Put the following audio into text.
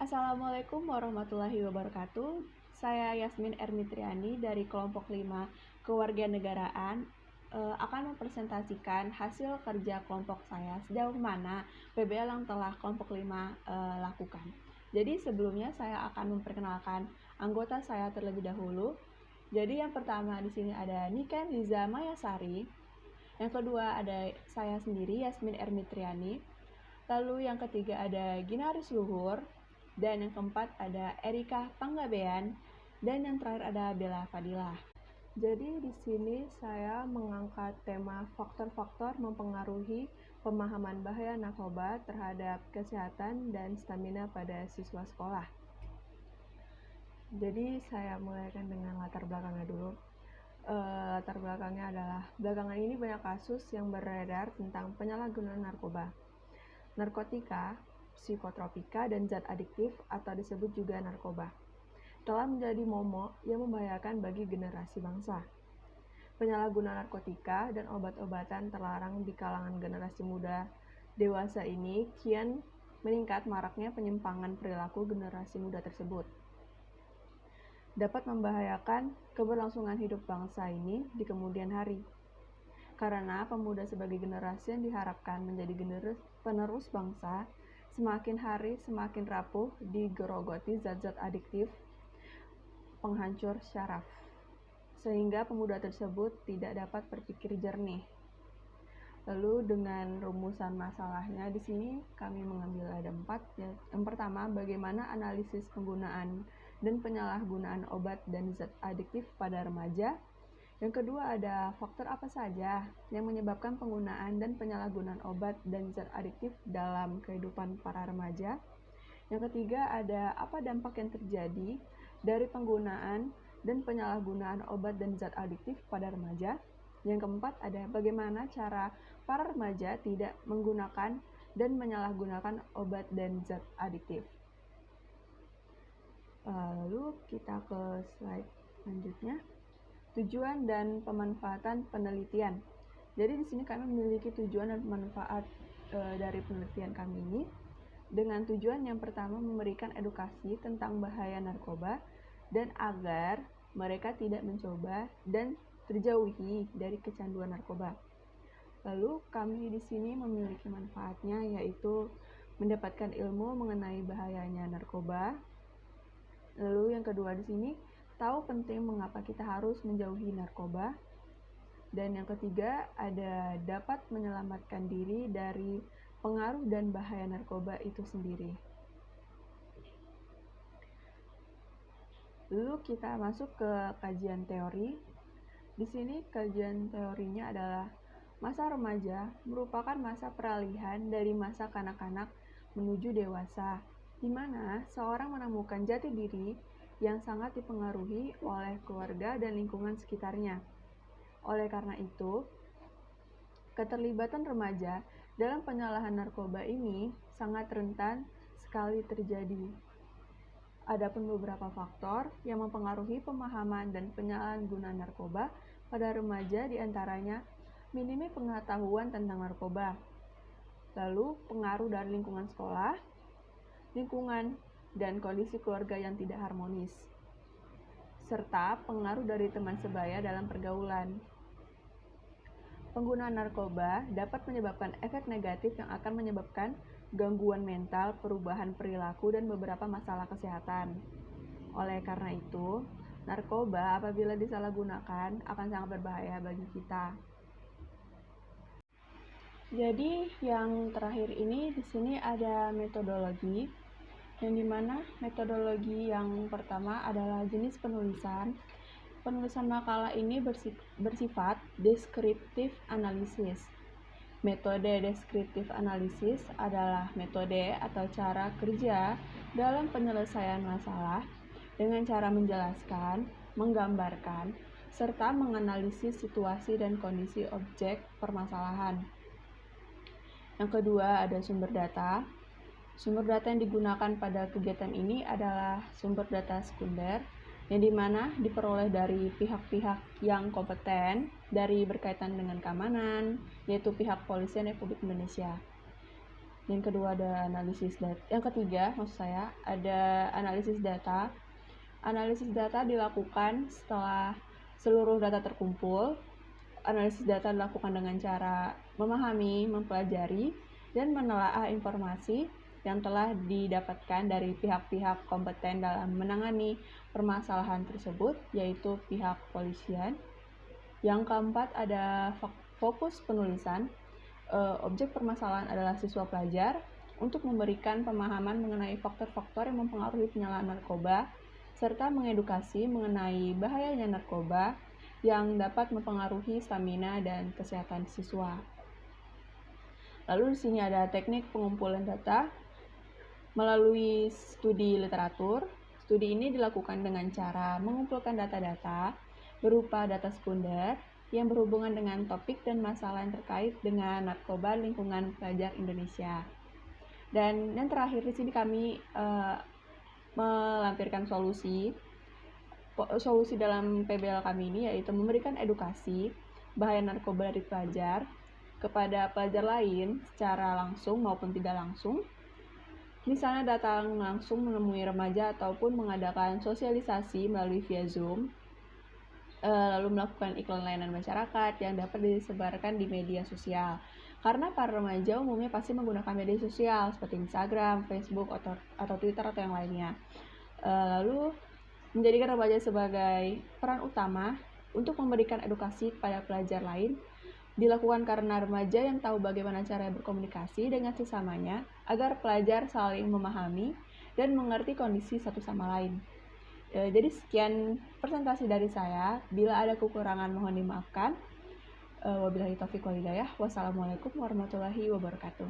Assalamualaikum warahmatullahi wabarakatuh. Saya Yasmin Ermitriani dari kelompok 5 Kewarganegaraan akan mempresentasikan hasil kerja kelompok saya sejauh mana PBL yang telah kelompok 5 lakukan. Jadi sebelumnya saya akan memperkenalkan anggota saya terlebih dahulu. Jadi yang pertama di sini ada Niken Liza Mayasari. Yang kedua ada saya sendiri Yasmin Ermitriani. Lalu yang ketiga ada Ginaris Luhur. Dan yang keempat ada Erika Panggabean, dan yang terakhir ada Bella Fadilah. Jadi di sini saya mengangkat tema faktor-faktor mempengaruhi pemahaman bahaya narkoba terhadap kesehatan dan stamina pada siswa sekolah. Jadi saya mulaikan dengan latar belakangnya dulu. Latar belakangnya adalah belakangan ini banyak kasus yang beredar tentang penyalahgunaan narkoba, narkotika, psikotropika, dan zat adiktif atau disebut juga narkoba telah menjadi momok yang membahayakan bagi generasi bangsa. Penyalahgunaan narkotika dan obat-obatan terlarang di kalangan generasi muda dewasa ini kian meningkat maraknya penyimpangan perilaku generasi muda tersebut. Dapat membahayakan keberlangsungan hidup bangsa ini di kemudian hari. Karena pemuda sebagai generasi yang diharapkan menjadi penerus bangsa, semakin hari semakin rapuh digerogoti zat-zat adiktif penghancur syaraf, sehingga pemuda tersebut tidak dapat berpikir jernih. Lalu dengan rumusan masalahnya di sini kami mengambil ada 4. Yang pertama, bagaimana analisis penggunaan dan penyalahgunaan obat dan zat adiktif pada remaja. Yang kedua ada faktor apa saja yang menyebabkan penggunaan dan penyalahgunaan obat dan zat adiktif dalam kehidupan para remaja. Yang ketiga ada apa dampak yang terjadi dari penggunaan dan penyalahgunaan obat dan zat adiktif pada remaja. Yang keempat ada bagaimana cara para remaja tidak menggunakan dan menyalahgunakan obat dan zat adiktif. Lalu kita ke slide selanjutnya. Tujuan dan pemanfaatan penelitian. Jadi di sini kami memiliki tujuan dan manfaat dari penelitian kami ini. Dengan tujuan yang pertama memberikan edukasi tentang bahaya narkoba dan agar mereka tidak mencoba dan terjauhi dari kecanduan narkoba. Lalu kami di sini memiliki manfaatnya yaitu mendapatkan ilmu mengenai bahayanya narkoba. Lalu yang kedua di sini tahu penting mengapa kita harus menjauhi narkoba. Dan yang ketiga ada dapat menyelamatkan diri dari pengaruh dan bahaya narkoba itu sendiri. Lalu kita masuk ke kajian teori. Di sini kajian teorinya adalah masa remaja merupakan masa peralihan dari masa kanak-kanak menuju dewasa, di mana seorang menemukan jati diri yang sangat dipengaruhi oleh keluarga dan lingkungan sekitarnya. Oleh karena itu, keterlibatan remaja dalam penyalahan narkoba ini sangat rentan sekali terjadi. Adapun beberapa faktor yang mempengaruhi pemahaman dan penyalahgunaan narkoba pada remaja diantaranya minimnya pengetahuan tentang narkoba, lalu pengaruh dari lingkungan sekolah, lingkungan dan kondisi keluarga yang tidak harmonis, serta pengaruh dari teman sebaya dalam pergaulan. Penggunaan narkoba dapat menyebabkan efek negatif yang akan menyebabkan gangguan mental, perubahan perilaku, dan beberapa masalah kesehatan. Oleh karena itu, narkoba apabila disalahgunakan akan sangat berbahaya bagi kita. Jadi yang terakhir ini di sini ada metodologi, yang dimana metodologi yang pertama adalah jenis penulisan. Penulisan makalah ini bersifat deskriptif analisis. Metode deskriptif analisis adalah metode atau cara kerja dalam penyelesaian masalah dengan cara menjelaskan, menggambarkan, serta menganalisis situasi dan kondisi objek permasalahan. Yang kedua ada sumber data. Sumber data yang digunakan pada kegiatan ini adalah sumber data sekunder, yang dimana diperoleh dari pihak-pihak yang kompeten dari berkaitan dengan keamanan, yaitu pihak Kepolisian Republik Indonesia. Yang kedua ada analisis data. Yang ketiga, maksud saya, ada analisis data. Analisis data dilakukan setelah seluruh data terkumpul. Analisis data dilakukan dengan cara memahami, mempelajari, dan menelaah informasi yang telah didapatkan dari pihak-pihak kompeten dalam menangani permasalahan tersebut, yaitu pihak kepolisian. Yang keempat ada fokus penulisan. Objek permasalahan adalah siswa pelajar untuk memberikan pemahaman mengenai faktor-faktor yang mempengaruhi penyalahgunaan narkoba, serta mengedukasi mengenai bahayanya narkoba yang dapat mempengaruhi stamina dan kesehatan siswa. Lalu di sini ada teknik pengumpulan data melalui studi literatur. Studi ini dilakukan dengan cara mengumpulkan data-data berupa data sekunder yang berhubungan dengan topik dan masalah yang terkait dengan narkoba lingkungan pelajar Indonesia. Dan yang terakhir di sini kami melampirkan solusi dalam PBL kami ini, yaitu memberikan edukasi bahaya narkoba dari pelajar kepada pelajar lain secara langsung maupun tidak langsung. Misalnya datang langsung menemui remaja ataupun mengadakan sosialisasi melalui via Zoom, lalu melakukan iklan layanan masyarakat yang dapat disebarkan di media sosial. Karena para remaja umumnya pasti menggunakan media sosial seperti Instagram, Facebook, atau Twitter atau yang lainnya. Lalu menjadikan remaja sebagai peran utama untuk memberikan edukasi kepada pelajar lain dilakukan karena remaja yang tahu bagaimana cara berkomunikasi dengan sesamanya agar pelajar saling memahami dan mengerti kondisi satu sama lain. Jadi sekian presentasi dari saya. Bila ada kekurangan mohon dimaafkan. Wabillahi taufiq wal hidayah. Wassalamualaikum warahmatullahi wabarakatuh.